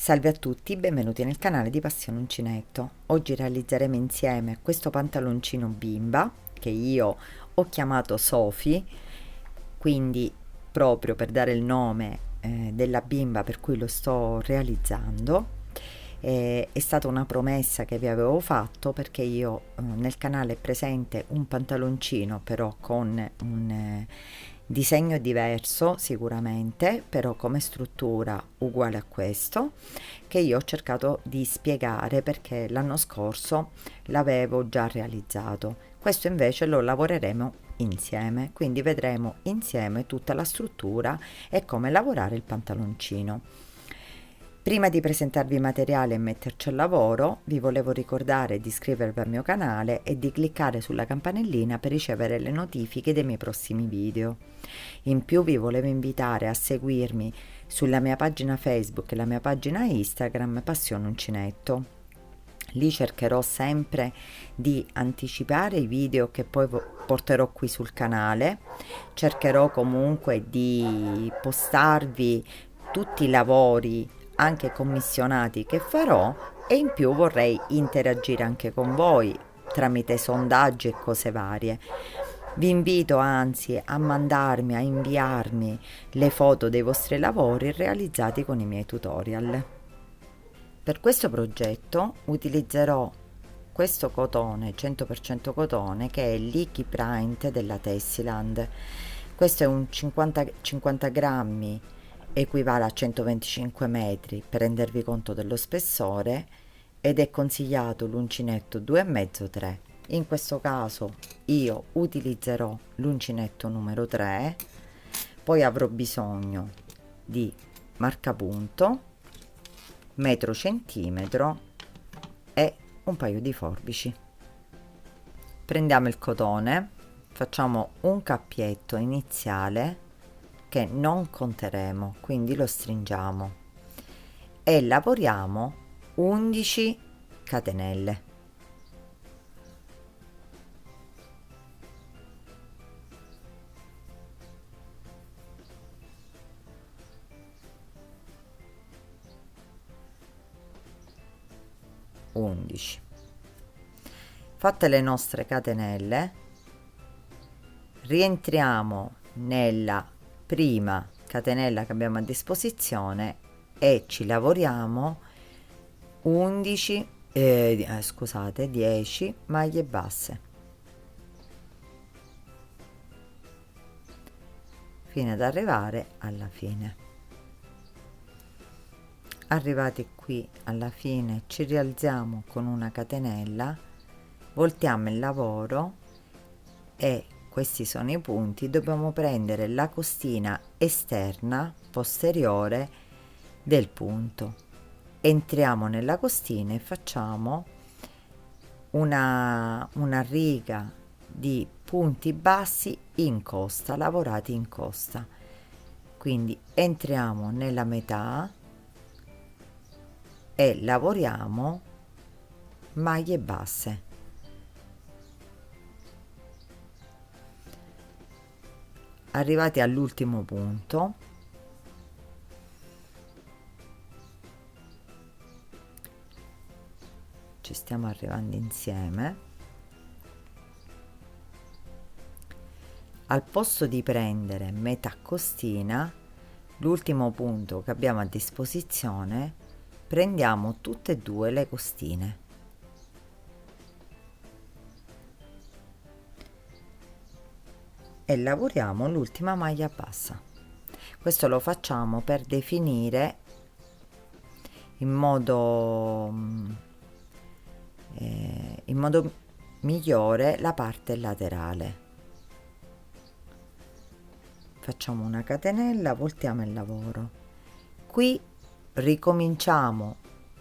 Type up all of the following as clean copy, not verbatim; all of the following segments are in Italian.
Salve a tutti, benvenuti nel canale di Passione Uncinetto. Oggi realizzeremo insieme questo pantaloncino bimba che io ho chiamato Sophie, quindi proprio per dare il nome della bimba per cui lo sto realizzando. È stata una promessa che vi avevo fatto perché io nel canale è presente un pantaloncino però con un disegno diverso sicuramente, però come struttura uguale a questo, che io ho cercato di spiegare perché l'anno scorso l'avevo già realizzato. Questo invece lo lavoreremo insieme, quindi vedremo insieme tutta la struttura e come lavorare il pantaloncino. Prima di presentarvi i materiali e metterci al lavoro, vi volevo ricordare di iscrivervi al mio canale e di cliccare sulla campanellina per ricevere le notifiche dei miei prossimi video. In più vi volevo invitare a seguirmi sulla mia pagina Facebook e la mia pagina Instagram Passione Uncinetto. Lì cercherò sempre di anticipare i video che poi porterò qui sul canale, cercherò comunque di postarvi tutti i lavori anche commissionati che farò e in più vorrei interagire anche con voi tramite sondaggi e cose varie. Vi invito anzi a mandarmi, a inviarmi le foto dei vostri lavori realizzati con i miei tutorial. Per questo progetto utilizzerò questo cotone 100% cotone che è l'Icky Print della Tessiland. Questo è un 50 grammi, equivale a 125 metri per rendervi conto dello spessore, ed è consigliato l'uncinetto 2,5-3. In questo caso io utilizzerò l'uncinetto numero 3, poi avrò bisogno di marcapunto, metro centimetro e un paio di forbici. Prendiamo il cotone, facciamo un cappietto iniziale che non conteremo, quindi lo stringiamo e lavoriamo 11 catenelle. Fatte le nostre catenelle, rientriamo nella prima catenella che abbiamo a disposizione e ci lavoriamo 10 maglie basse fino ad arrivare alla fine. Arrivati qui alla fine ci rialziamo con una catenella, voltiamo il lavoro e questi sono i punti. Dobbiamo prendere la costina esterna posteriore del punto, entriamo nella costina e facciamo una riga di punti bassi in costa, lavorati in costa. Quindi entriamo nella metà e lavoriamo maglie basse. Arrivati all'ultimo punto, ci stiamo arrivando insieme, al posto di prendere metà costina, l'ultimo punto che abbiamo a disposizione, prendiamo tutte e due le costine. E lavoriamo l'ultima maglia bassa. Questo lo facciamo per definire in modo migliore la parte laterale. Facciamo una catenella, voltiamo il lavoro. Qui ricominciamo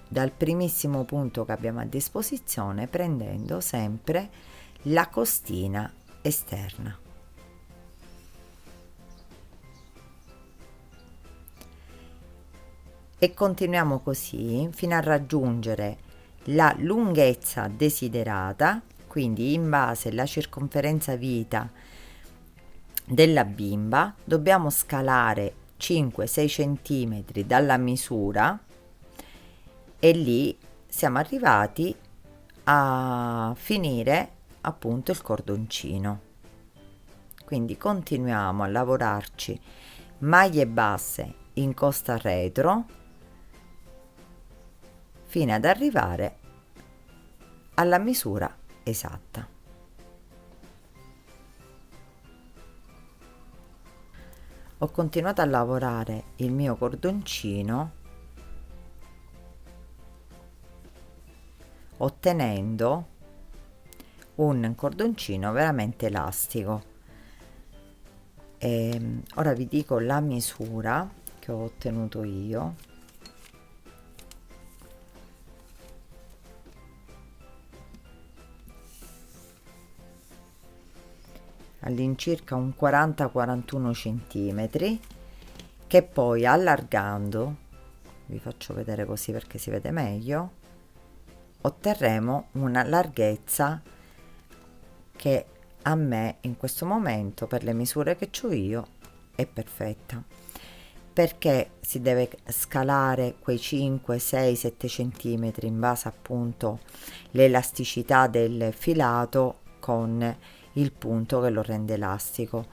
dal primissimo punto che abbiamo a disposizione, prendendo sempre la costina esterna. E continuiamo così fino a raggiungere la lunghezza desiderata, quindi in base alla circonferenza vita della bimba dobbiamo scalare 5-6 cm dalla misura e lì siamo arrivati a finire appunto il cordoncino. Quindi continuiamo a lavorarci maglie basse in costa retro fino ad arrivare alla misura esatta. Ho continuato a lavorare il mio cordoncino ottenendo un cordoncino veramente elastico. Ora vi dico la misura che ho ottenuto io. All'incirca un 40-41 centimetri, che poi allargando, vi faccio vedere così perché si vede meglio, otterremo una larghezza che a me in questo momento, per le misure che ho io, è perfetta, perché si deve scalare quei 5, 6, 7 centimetri in base appunto l'elasticità del filato con il punto che lo rende elastico,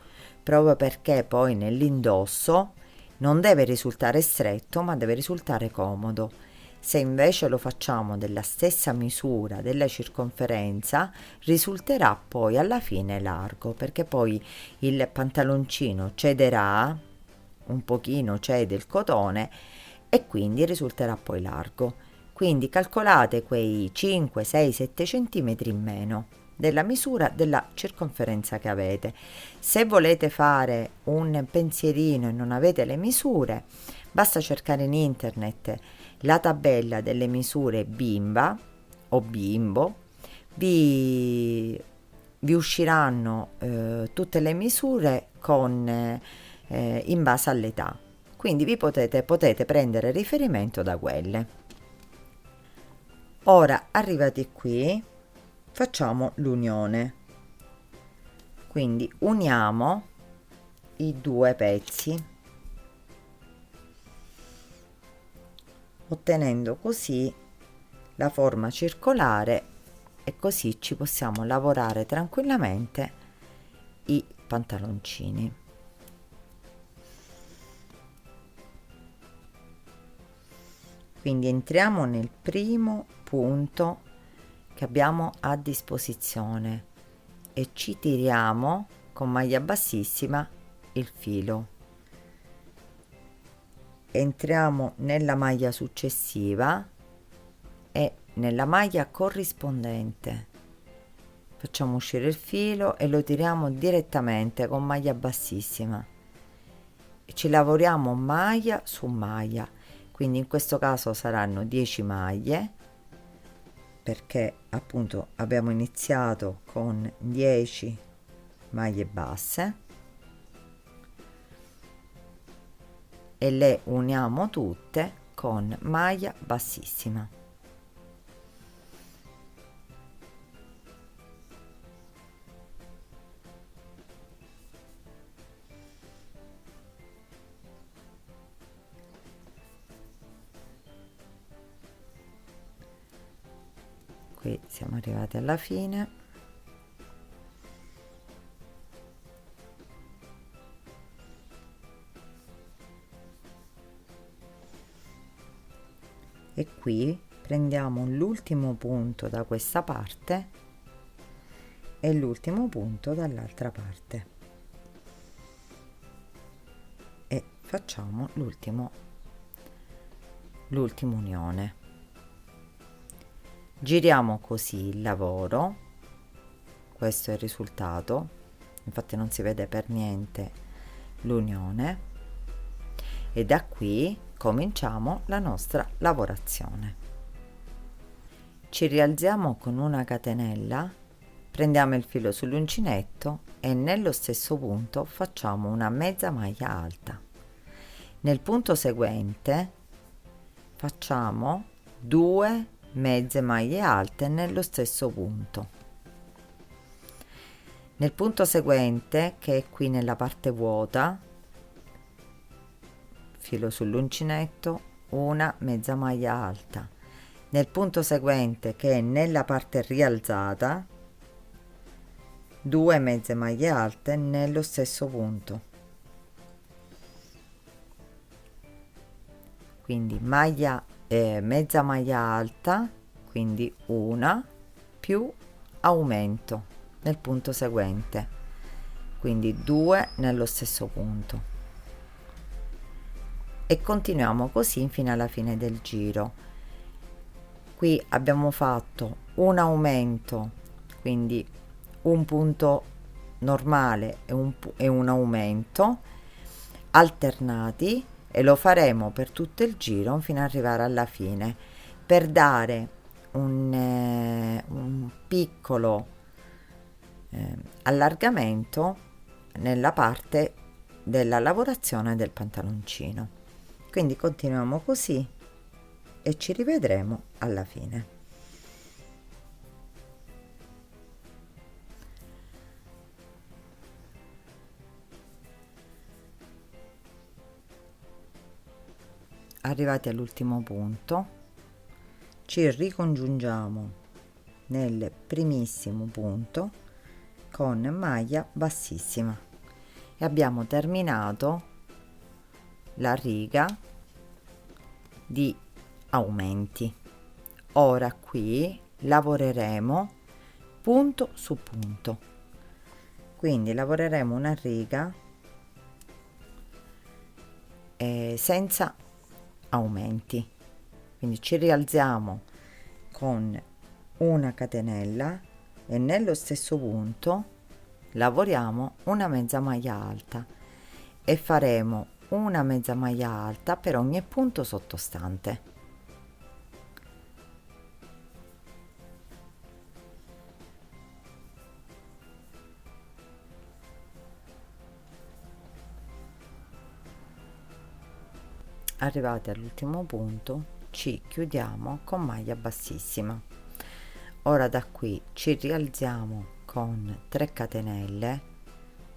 proprio perché poi nell'indosso non deve risultare stretto ma deve risultare comodo. Se invece lo facciamo della stessa misura della circonferenza, risulterà poi alla fine largo, perché poi il pantaloncino cederà un pochino, cede il cotone e quindi risulterà poi largo. Quindi calcolate quei 5, 6, 7 centimetri in meno della misura della circonferenza che avete. Se volete fare un pensierino e non avete le misure, basta cercare in internet la tabella delle misure bimba o bimbo, vi usciranno tutte le misure in base all'età, quindi potete prendere riferimento da quelle. Ora arrivati qui facciamo l'unione, quindi uniamo i due pezzi ottenendo così la forma circolare, e così ci possiamo lavorare tranquillamente i pantaloncini. Quindi entriamo nel primo punto che abbiamo a disposizione e ci tiriamo con maglia bassissima il filo. Entriamo nella maglia successiva e nella maglia corrispondente facciamo uscire il filo e lo tiriamo direttamente con maglia bassissima e ci lavoriamo maglia su maglia, quindi in questo caso saranno 10 maglie, perché appunto abbiamo iniziato con 10 maglie basse e le uniamo tutte con maglia bassissima. Qui siamo arrivati alla fine. E qui prendiamo l'ultimo punto da questa parte e l'ultimo punto dall'altra parte e facciamo l'ultima unione. Giriamo così il lavoro, questo è il risultato, infatti non si vede per niente l'unione, e da qui cominciamo la nostra lavorazione. Ci rialziamo con una catenella, prendiamo il filo sull'uncinetto e nello stesso punto facciamo una mezza maglia alta. Nel punto seguente facciamo 2 mezze maglie alte nello stesso punto. Nel punto seguente, che è qui nella parte vuota, filo sull'uncinetto, una mezza maglia alta, nel punto seguente, che è nella parte rialzata, 2 mezze maglie alte nello stesso punto, quindi mezza maglia alta, quindi una più aumento nel punto seguente, quindi 2 nello stesso punto, e continuiamo così fino alla fine del giro. Qui abbiamo fatto un aumento, quindi un punto normale e un aumento alternati, e lo faremo per tutto il giro fino ad arrivare alla fine, per dare un piccolo allargamento nella parte della lavorazione del pantaloncino. Quindi continuiamo così e ci rivedremo alla fine. Arrivati all'ultimo punto, ci ricongiungiamo nel primissimo punto con maglia bassissima e abbiamo terminato la riga di aumenti. Ora qui lavoreremo punto su punto, quindi lavoreremo una riga senza aumenti, quindi ci rialziamo con una catenella e nello stesso punto lavoriamo una mezza maglia alta e faremo una mezza maglia alta per ogni punto sottostante. Arrivati all'ultimo punto ci chiudiamo con maglia bassissima. Ora da qui ci rialziamo con 3 catenelle,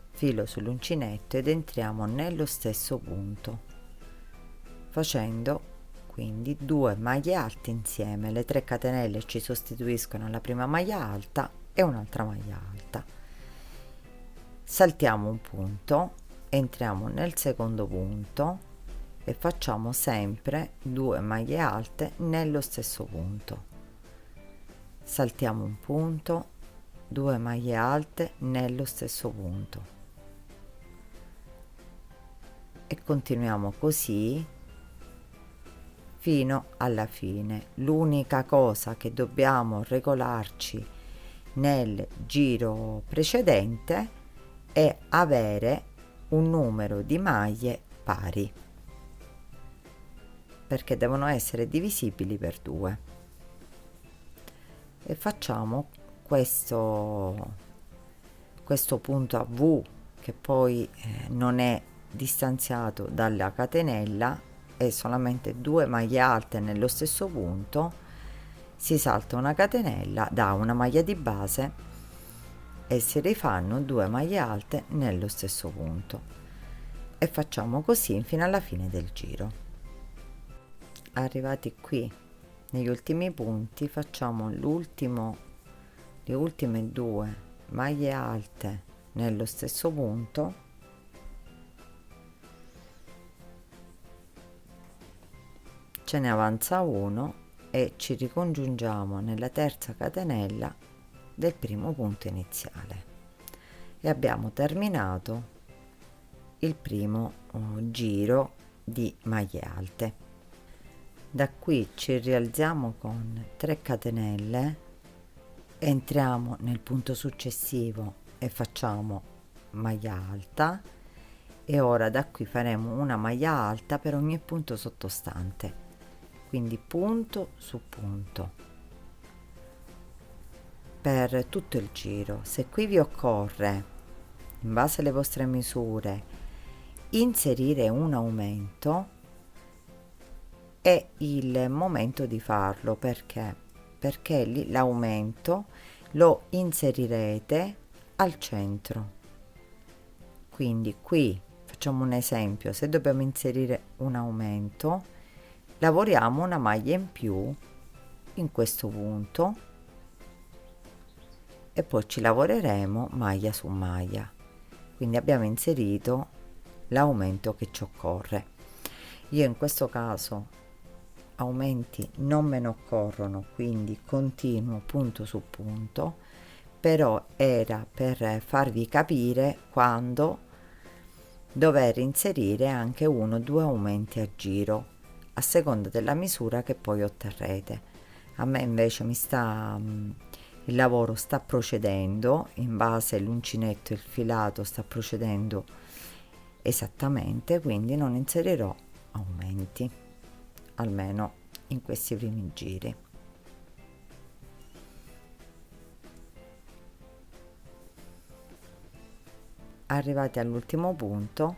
filo sull'uncinetto, ed entriamo nello stesso punto, facendo quindi 2 maglie alte insieme. Le 3 catenelle ci sostituiscono la prima maglia alta e un'altra maglia alta. Saltiamo un punto, entriamo nel secondo punto e facciamo sempre 2 maglie alte nello stesso punto. Saltiamo un punto, 2 maglie alte nello stesso punto e continuiamo così fino alla fine. L'unica cosa che dobbiamo regolarci nel giro precedente è avere un numero di maglie pari, perché devono essere divisibili per 2, e facciamo questo punto a V, che poi non è distanziato dalla catenella, è solamente 2 maglie alte nello stesso punto, si salta una catenella, da una maglia di base e si rifanno 2 maglie alte nello stesso punto, e facciamo così fino alla fine del giro. Arrivati qui negli ultimi punti facciamo le ultime 2 maglie alte nello stesso punto, ce ne avanza uno e ci ricongiungiamo nella terza catenella del primo punto iniziale, e abbiamo terminato il primo giro di maglie alte. Da qui ci rialziamo con 3 catenelle, entriamo nel punto successivo e facciamo maglia alta, e ora da qui faremo una maglia alta per ogni punto sottostante, quindi punto su punto per tutto il giro. Se qui vi occorre, in base alle vostre misure, inserire un aumento, è il momento di farlo. Perché l'aumento lo inserirete al centro. Quindi qui facciamo un esempio: se dobbiamo inserire un aumento, lavoriamo una maglia in più in questo punto e poi ci lavoreremo maglia su maglia. Quindi abbiamo inserito l'aumento che ci occorre. Io in questo caso aumenti non me ne occorrono, quindi continuo punto su punto, però era per farvi capire quando dover inserire anche 1 o 2 aumenti a giro a seconda della misura che poi otterrete. A me invece il lavoro sta procedendo in base all'uncinetto e il filato, sta procedendo esattamente, quindi non inserirò aumenti, almeno in questi primi giri. Arrivati all'ultimo punto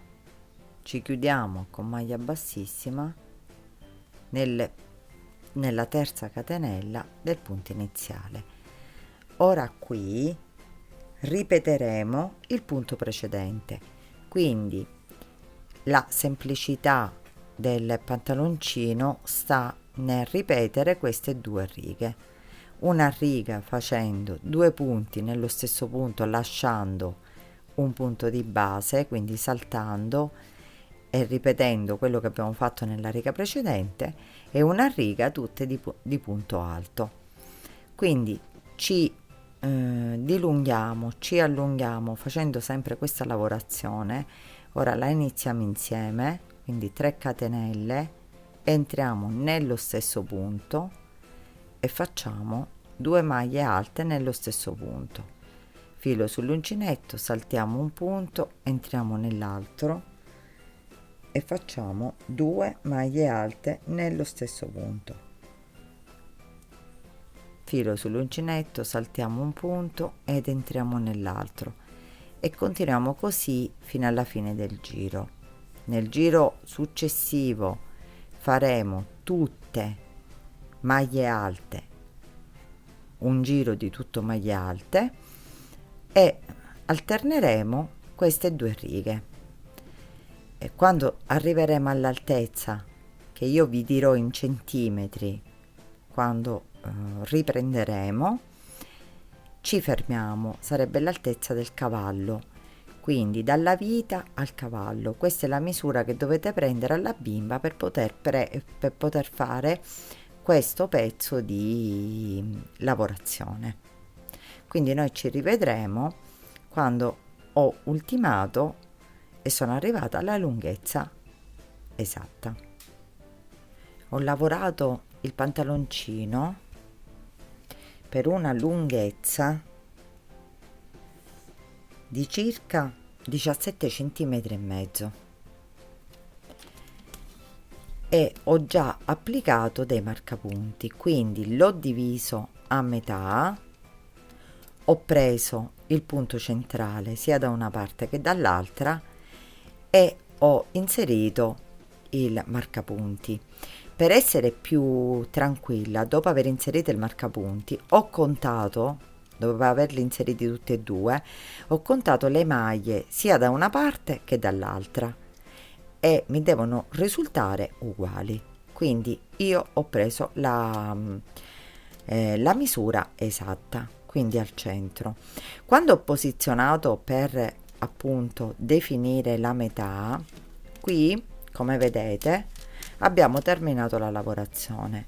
ci chiudiamo con maglia bassissima nella terza catenella del punto iniziale. Ora qui ripeteremo il punto precedente, quindi la semplicità del pantaloncino sta nel ripetere queste 2 righe, una riga facendo 2 punti nello stesso punto, lasciando un punto di base, quindi saltando e ripetendo quello che abbiamo fatto nella riga precedente, e una riga tutte di punto alto. Quindi ci dilunghiamo, ci allunghiamo facendo sempre questa lavorazione. Ora la iniziamo insieme, quindi 3 catenelle, entriamo nello stesso punto e facciamo 2 maglie alte nello stesso punto, filo sull'uncinetto, saltiamo un punto, entriamo nell'altro e facciamo 2 maglie alte nello stesso punto, filo sull'uncinetto, saltiamo un punto ed entriamo nell'altro e continuiamo così fino alla fine del giro. Nel giro successivo faremo tutte maglie alte, un giro di tutto maglie alte, e alterneremo queste 2 righe, e quando arriveremo all'altezza che io vi dirò in centimetri quando riprenderemo, ci fermiamo, sarebbe l'altezza del cavallo, quindi dalla vita al cavallo. Questa è la misura che dovete prendere alla bimba per poter fare questo pezzo di lavorazione. Quindi noi ci rivedremo quando ho ultimato e sono arrivata alla lunghezza esatta. Ho lavorato il pantaloncino per una lunghezza di circa 17 centimetri e mezzo e ho già applicato dei marcapunti, quindi l'ho diviso a metà, ho preso il punto centrale sia da una parte che dall'altra e ho inserito il marcapunti. Per essere più tranquilla, dopo aver inserito il marcapunti, ho contato, dopo averli inseriti tutti e 2, ho contato le maglie sia da una parte che dall'altra e mi devono risultare uguali. Quindi io ho preso la misura esatta, quindi al centro. Quando ho posizionato per appunto definire la metà, qui come vedete abbiamo terminato la lavorazione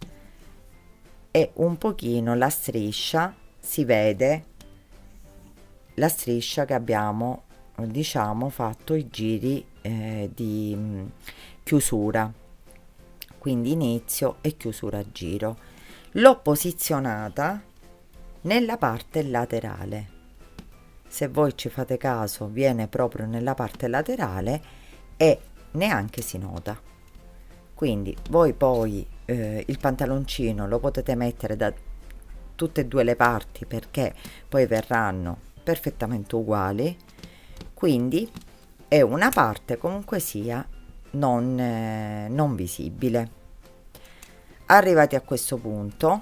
e un pochino la striscia, si vede la striscia che abbiamo fatto i giri di chiusura, quindi inizio e chiusura a giro. L'ho posizionata nella parte laterale, se voi ci fate caso viene proprio nella parte laterale e neanche si nota. Quindi voi poi il pantaloncino lo potete mettere da tutte e 2 le parti perché poi verranno perfettamente uguali, quindi è una parte comunque sia non visibile. Arrivati a questo punto,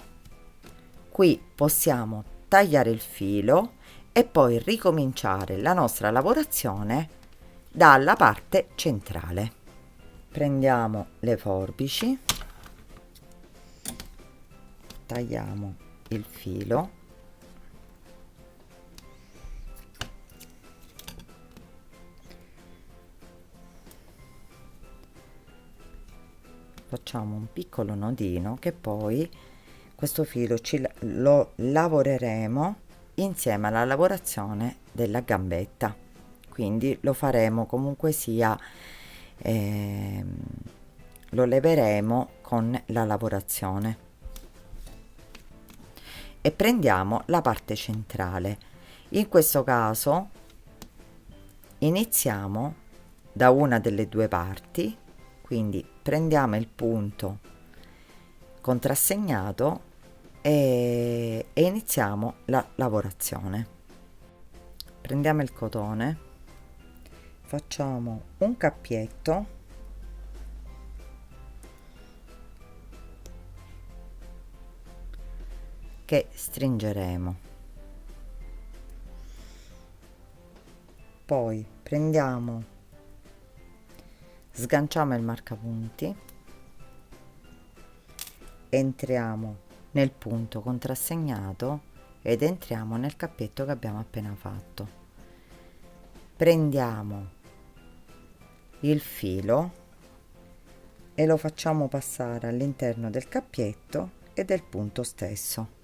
qui possiamo tagliare il filo e poi ricominciare la nostra lavorazione dalla parte centrale. Prendiamo le forbici tagliamo il filo, facciamo un piccolo nodino che poi questo filo lo lavoreremo insieme alla lavorazione della gambetta, quindi lo faremo comunque sia, lo leveremo con la lavorazione. E prendiamo la parte centrale. In questo caso iniziamo da una delle due parti, quindi prendiamo il punto contrassegnato e iniziamo la lavorazione. Prendiamo il cotone, facciamo un cappietto che stringeremo, poi sganciamo il marcapunti, entriamo nel punto contrassegnato ed entriamo nel cappietto che abbiamo appena fatto. Prendiamo il filo e lo facciamo passare all'interno del cappietto e del punto stesso.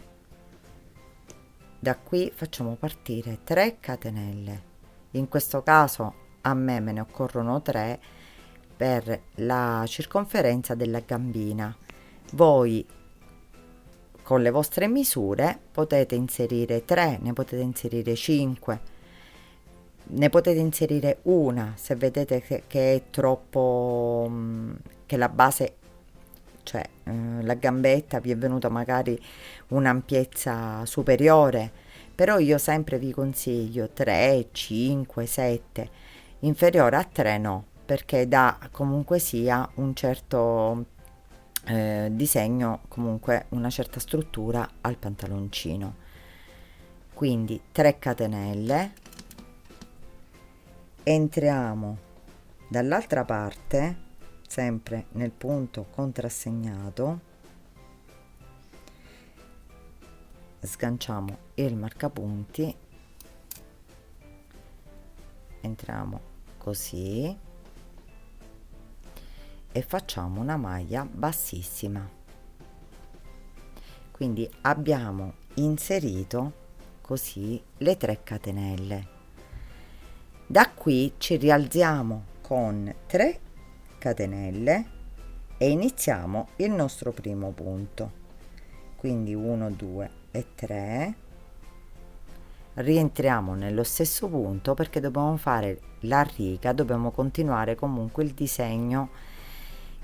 Da qui facciamo partire 3 catenelle. In questo caso a me ne occorrono 3 per la circonferenza della gambina. Voi con le vostre misure potete inserire 3, ne potete inserire 5, ne potete inserire una se vedete che è troppo, che la base, cioè la gambetta vi è venuta magari un'ampiezza superiore, però io sempre vi consiglio 3, 5, 7, inferiore a 3 no, perché dà comunque sia un certo disegno, comunque una certa struttura al pantaloncino. Quindi 3 catenelle, entriamo dall'altra parte sempre nel punto contrassegnato, sganciamo il marcapunti, entriamo così e facciamo una maglia bassissima. Quindi abbiamo inserito così le 3 catenelle. Da qui ci rialziamo con 3 catenelle e iniziamo il nostro primo punto. Quindi 1, 2 e 3. Rientriamo nello stesso punto perché dobbiamo fare la riga, dobbiamo continuare comunque il disegno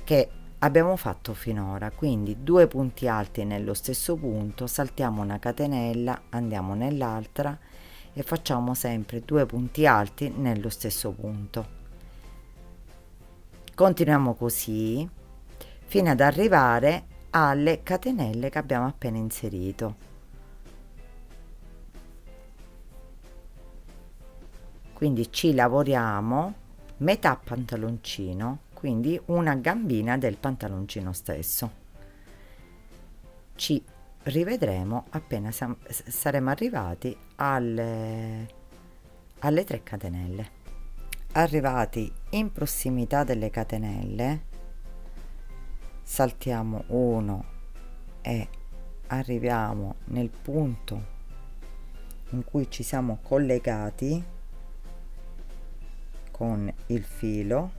che abbiamo fatto finora. Quindi 2 punti alti nello stesso punto, saltiamo una catenella, andiamo nell'altra e facciamo sempre 2 punti alti nello stesso punto. Continuiamo così fino ad arrivare alle catenelle che abbiamo appena inserito. Quindi ci lavoriamo metà pantaloncino, quindi una gambina del pantaloncino stesso. Ci rivedremo appena saremo arrivati alle 3 catenelle. Arrivati in prossimità delle catenelle, saltiamo 1 e arriviamo nel punto in cui ci siamo collegati con il filo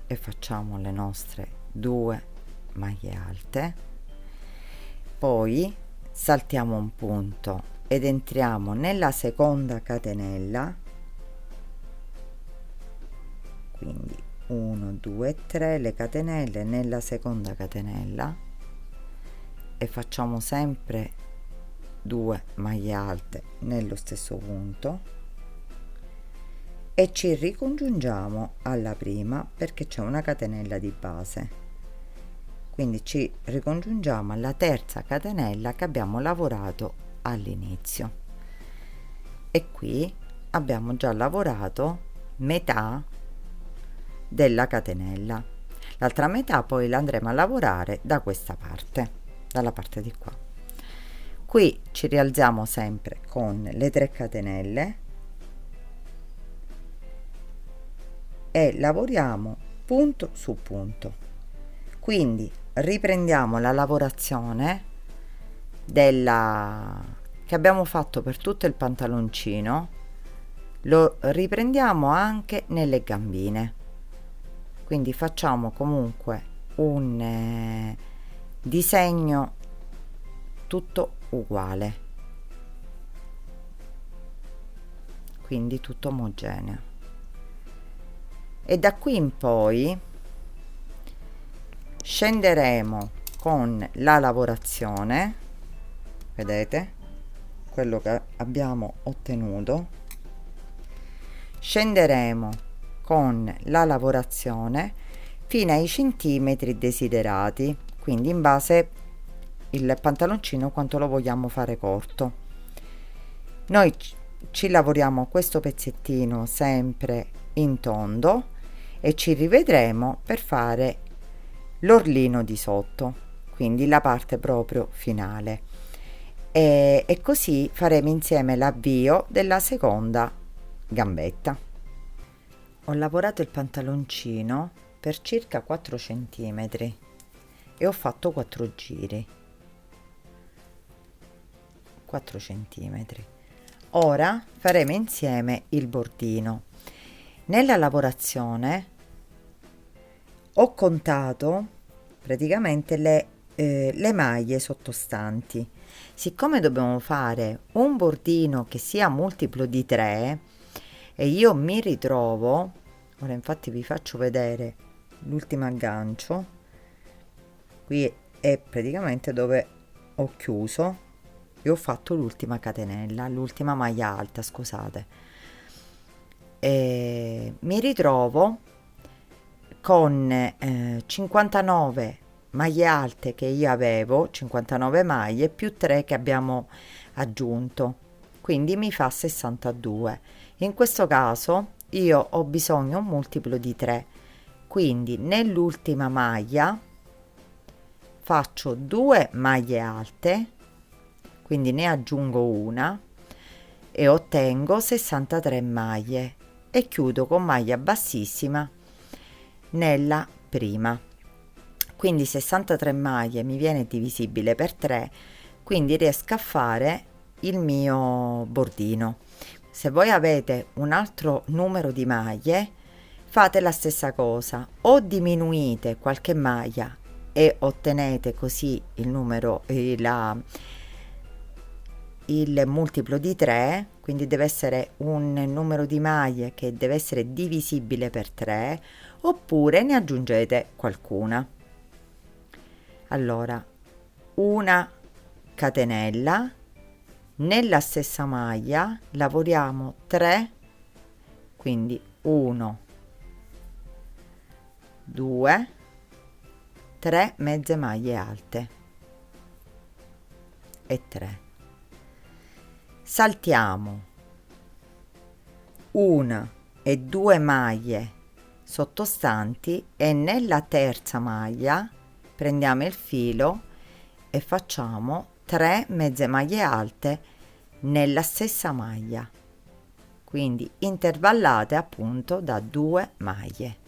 e facciamo le nostre 2 maglie alte, poi saltiamo un punto ed entriamo nella seconda catenella, quindi 1, 2, 3 le catenelle nella seconda catenella e facciamo sempre 2 maglie alte nello stesso punto e ci ricongiungiamo alla prima perché c'è una catenella di base, quindi ci ricongiungiamo alla terza catenella che abbiamo lavorato all'inizio e qui abbiamo già lavorato metà della catenella. L'altra metà poi la andremo a lavorare da questa parte, dalla parte di qua. Qui ci rialziamo sempre con le 3 catenelle e lavoriamo punto su punto. Quindi riprendiamo la lavorazione che abbiamo fatto per tutto il pantaloncino, lo riprendiamo anche nelle gambine. Quindi facciamo comunque un disegno tutto uguale, quindi tutto omogeneo, e da qui in poi scenderemo con la lavorazione, vedete quello che abbiamo ottenuto, scenderemo con la lavorazione fino ai centimetri desiderati, quindi in base il pantaloncino quanto lo vogliamo fare corto. Noi ci lavoriamo questo pezzettino sempre in tondo e ci rivedremo per fare l'orlino di sotto, quindi la parte proprio finale, e così faremo insieme l'avvio della seconda gambetta. Ho lavorato il pantaloncino per circa 4 centimetri e ho fatto 4 giri, 4 centimetri. Ora faremo insieme il bordino. Nella lavorazione ho contato praticamente le maglie sottostanti. Siccome dobbiamo fare un bordino che sia multiplo di 3 e io mi ritrovo, ora infatti vi faccio vedere l'ultimo aggancio, qui è praticamente dove ho chiuso e ho fatto l'ultima catenella, l'ultima maglia alta, scusate, e mi ritrovo con 59 maglie alte che io avevo, 59 maglie più 3 che abbiamo aggiunto, quindi mi fa 62. In questo caso io ho bisogno un multiplo di 3, quindi nell'ultima maglia faccio 2 maglie alte, quindi ne aggiungo una e ottengo 63 maglie e chiudo con maglia bassissima nella prima, quindi 63 maglie mi viene divisibile per 3, quindi riesco a fare il mio bordino. Se voi avete un altro numero di maglie fate la stessa cosa, o diminuite qualche maglia e ottenete così il numero, il multiplo di 3, quindi deve essere un numero di maglie che deve essere divisibile per 3, oppure ne aggiungete qualcuna. Allora, una catenella, nella stessa maglia lavoriamo 3, quindi 1, 2, 3 mezze maglie alte e 3. Saltiamo una e 2 maglie sottostanti e nella terza maglia prendiamo il filo e facciamo 3 mezze maglie alte nella stessa maglia, quindi intervallate appunto da 2 maglie.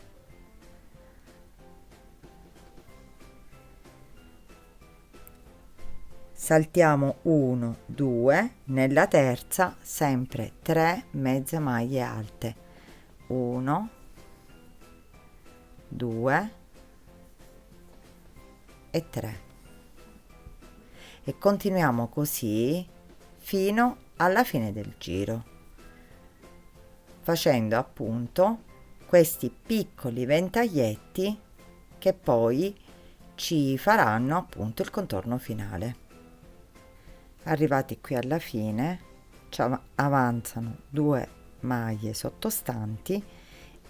Saltiamo 1, 2, nella terza sempre 3 mezze maglie alte, 1, 2 e 3, e continuiamo così fino alla fine del giro, facendo appunto questi piccoli ventaglietti che poi ci faranno appunto il contorno finale. Arrivati qui alla fine ci avanzano 2 maglie sottostanti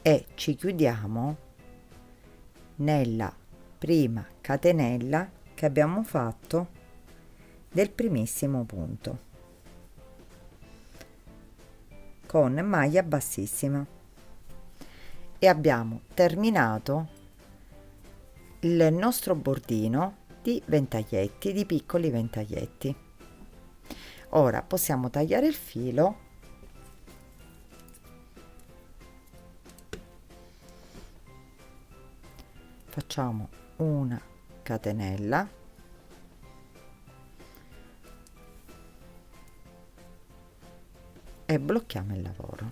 e ci chiudiamo nella prima catenella che abbiamo fatto del primissimo punto con maglia bassissima, e abbiamo terminato il nostro bordino di ventaglietti, di piccoli ventaglietti. Ora possiamo tagliare il filo, facciamo una catenella e blocchiamo il lavoro.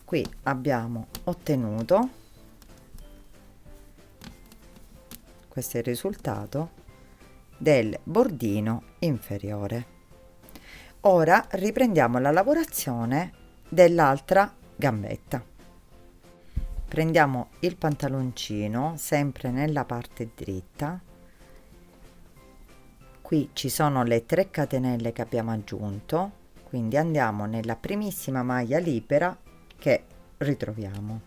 Qui abbiamo ottenuto, questo è il risultato del bordino inferiore. Ora riprendiamo la lavorazione dell'altra gambetta. Prendiamo il pantaloncino sempre nella parte dritta, qui ci sono le 3 catenelle che abbiamo aggiunto, quindi andiamo nella primissima maglia libera che ritroviamo,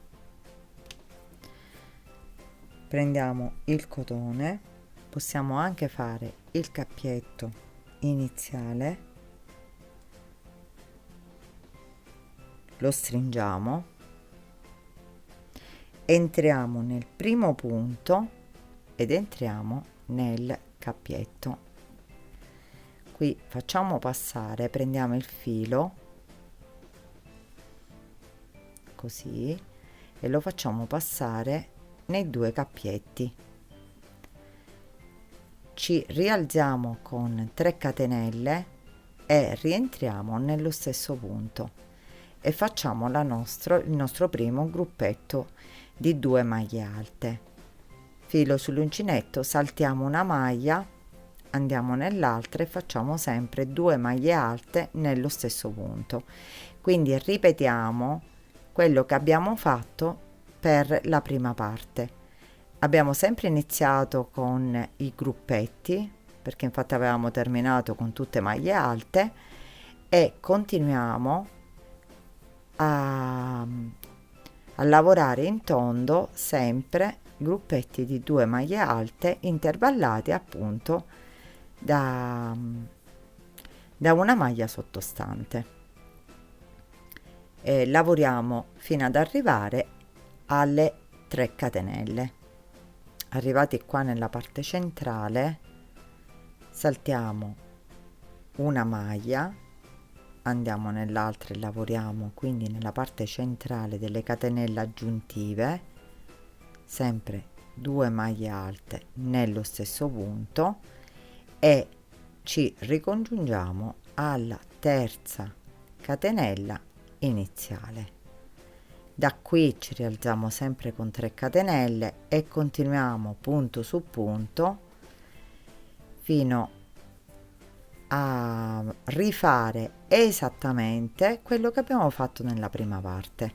prendiamo il cotone, possiamo anche fare il cappietto iniziale, lo stringiamo, entriamo nel primo punto ed entriamo nel cappietto. Qui facciamo passare, prendiamo il filo così e lo facciamo passare nei 2 cappietti, ci rialziamo con 3 catenelle e rientriamo nello stesso punto e facciamo il nostro primo gruppetto di 2 maglie alte. Filo sull'uncinetto, saltiamo una maglia, andiamo nell'altra e facciamo sempre 2 maglie alte nello stesso punto. Quindi ripetiamo quello che abbiamo fatto per la prima parte. Abbiamo sempre iniziato con i gruppetti, perché infatti avevamo terminato con tutte maglie alte, e continuiamo a lavorare in tondo sempre gruppetti di 2 maglie alte intervallati appunto da una maglia sottostante. Lavoriamo fino ad arrivare alle 3 catenelle. Arrivati qua nella parte centrale saltiamo una maglia, andiamo nell'altra e lavoriamo quindi nella parte centrale delle catenelle aggiuntive, sempre 2 maglie alte nello stesso punto e ci ricongiungiamo alla terza catenella iniziale. Da qui ci rialziamo sempre con 3 catenelle e continuiamo punto su punto fino a rifare esattamente quello che abbiamo fatto nella prima parte.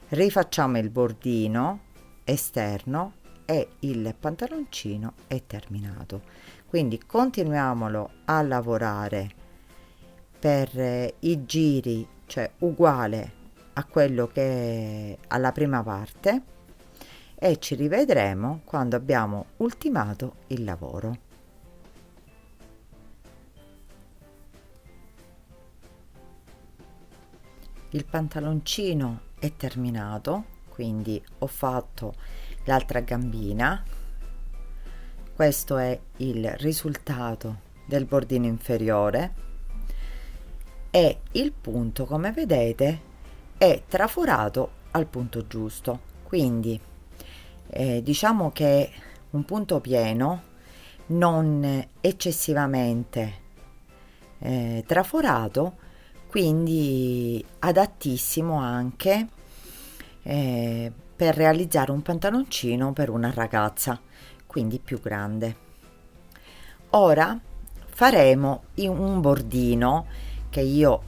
Rifacciamo il bordino esterno e il pantaloncino è terminato. Quindi continuiamolo a lavorare per i giri, cioè uguale a quello che è alla prima parte, e ci rivedremo quando abbiamo ultimato il lavoro. Il pantaloncino è terminato, quindi ho fatto l'altra gambina. Questo è il risultato del bordino inferiore e il punto, come vedete, è traforato al punto giusto, quindi diciamo che è un punto pieno, non eccessivamente traforato, quindi adattissimo anche per realizzare un pantaloncino per una ragazza, quindi più grande. Ora faremo un bordino che io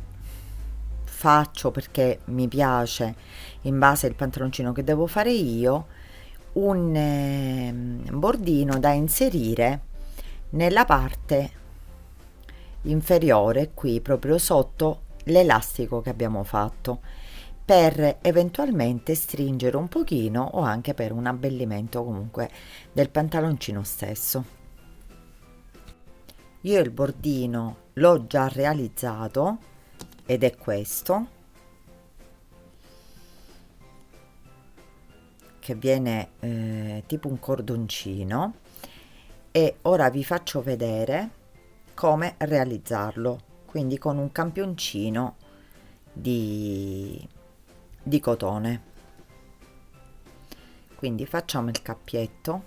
faccio perché mi piace in base al pantaloncino che devo fare io, un bordino da inserire nella parte inferiore, qui proprio sotto l'elastico che abbiamo fatto, per eventualmente stringere un pochino o anche per un abbellimento comunque del pantaloncino stesso. Io il bordino l'ho già realizzato ed è questo, che viene tipo un cordoncino, e ora vi faccio vedere come realizzarlo, quindi con un campioncino di cotone. Quindi facciamo il cappietto,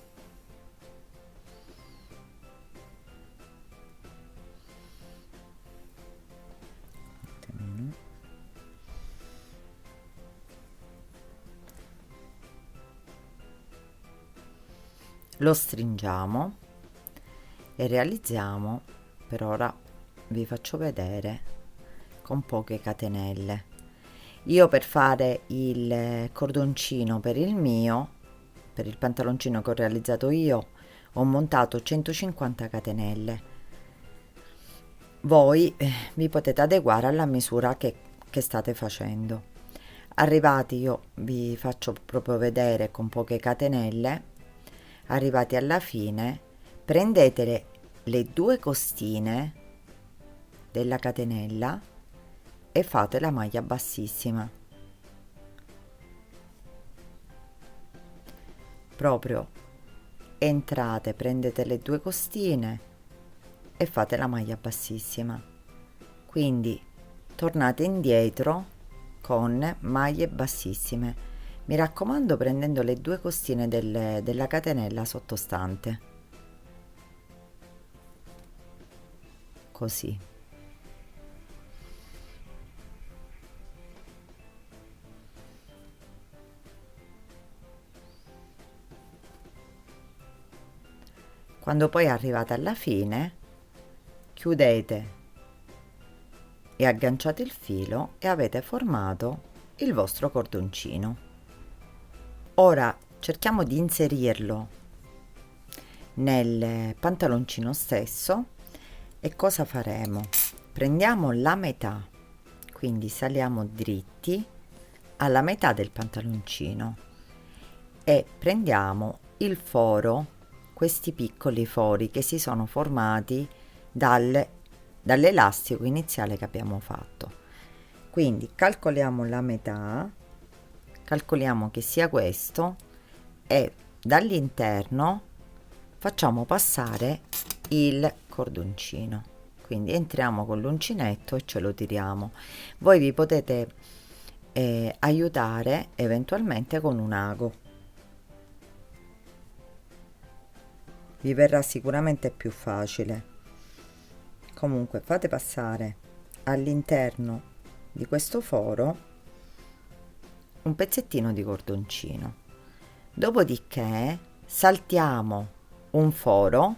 lo stringiamo e realizziamo, per ora vi faccio vedere, con poche catenelle. Io per fare il cordoncino per il pantaloncino che ho realizzato io, ho montato 150 catenelle. Voi vi potete adeguare alla misura che state facendo. Arrivati, io vi faccio proprio vedere con poche catenelle. Arrivati alla fine, prendete le due costine della catenella e fate la maglia bassissima. Proprio entrate, prendete le due costine e fate la maglia bassissima. Quindi tornate indietro con maglie bassissime. Mi raccomando, prendendo le due costine della catenella sottostante, così. Quando poi arrivate alla fine, chiudete e agganciate il filo e avete formato il vostro cordoncino. Ora cerchiamo di inserirlo nel pantaloncino stesso e cosa faremo? Prendiamo la metà, quindi saliamo dritti alla metà del pantaloncino e prendiamo il foro, questi piccoli fori che si sono formati dall'elastico iniziale che abbiamo fatto. Quindi calcoliamo la metà, calcoliamo che sia questo e dall'interno facciamo passare il cordoncino. Quindi entriamo con l'uncinetto e ce lo tiriamo. Voi vi potete aiutare eventualmente con un ago, vi verrà sicuramente più facile. Comunque fate passare all'interno di questo foro un pezzettino di cordoncino, dopodiché saltiamo un foro,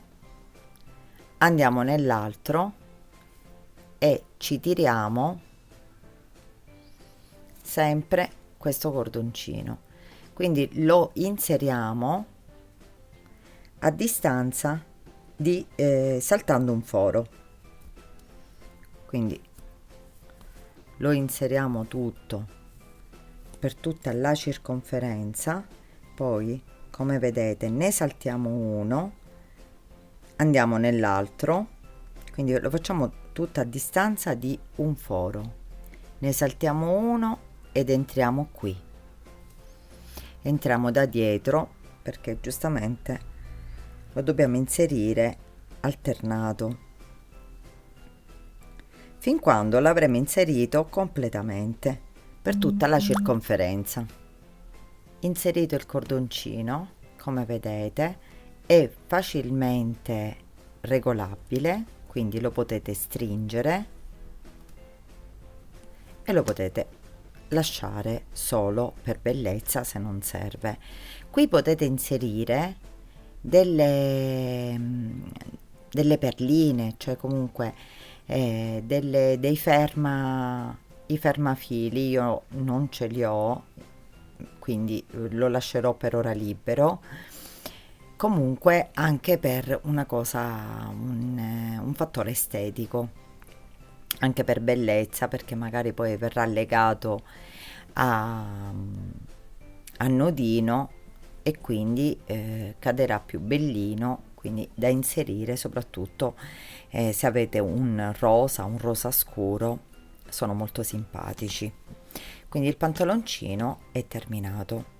andiamo nell'altro e ci tiriamo sempre questo cordoncino, quindi lo inseriamo a distanza di saltando un foro, quindi lo inseriamo tutto per tutta la circonferenza, poi come vedete ne saltiamo uno, andiamo nell'altro, quindi lo facciamo tutto a distanza di un foro, ne saltiamo uno ed entriamo qui, entriamo da dietro perché giustamente lo dobbiamo inserire alternato fin quando l'avremo inserito completamente per tutta la circonferenza. Inserito il cordoncino, come vedete, è facilmente regolabile, quindi lo potete stringere e lo potete lasciare solo per bellezza se non serve. Qui potete inserire delle perline, cioè comunque dei i fermafili. Io non ce li ho, quindi lo lascerò per ora libero, comunque anche per una cosa, un fattore estetico, anche per bellezza, perché magari poi verrà legato a nodino e quindi caderà più bellino, quindi da inserire soprattutto se avete un rosa scuro, sono molto simpatici. Quindi il pantaloncino è terminato.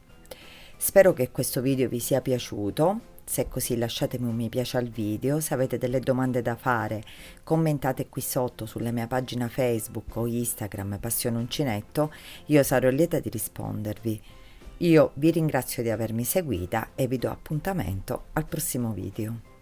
Spero che questo video vi sia piaciuto Se è così lasciatemi un mi piace al video, se avete delle domande da fare commentate qui sotto sulla mia pagina Facebook o Instagram Passione Uncinetto, io sarò lieta di rispondervi. Io vi ringrazio di avermi seguita e vi do appuntamento al prossimo video.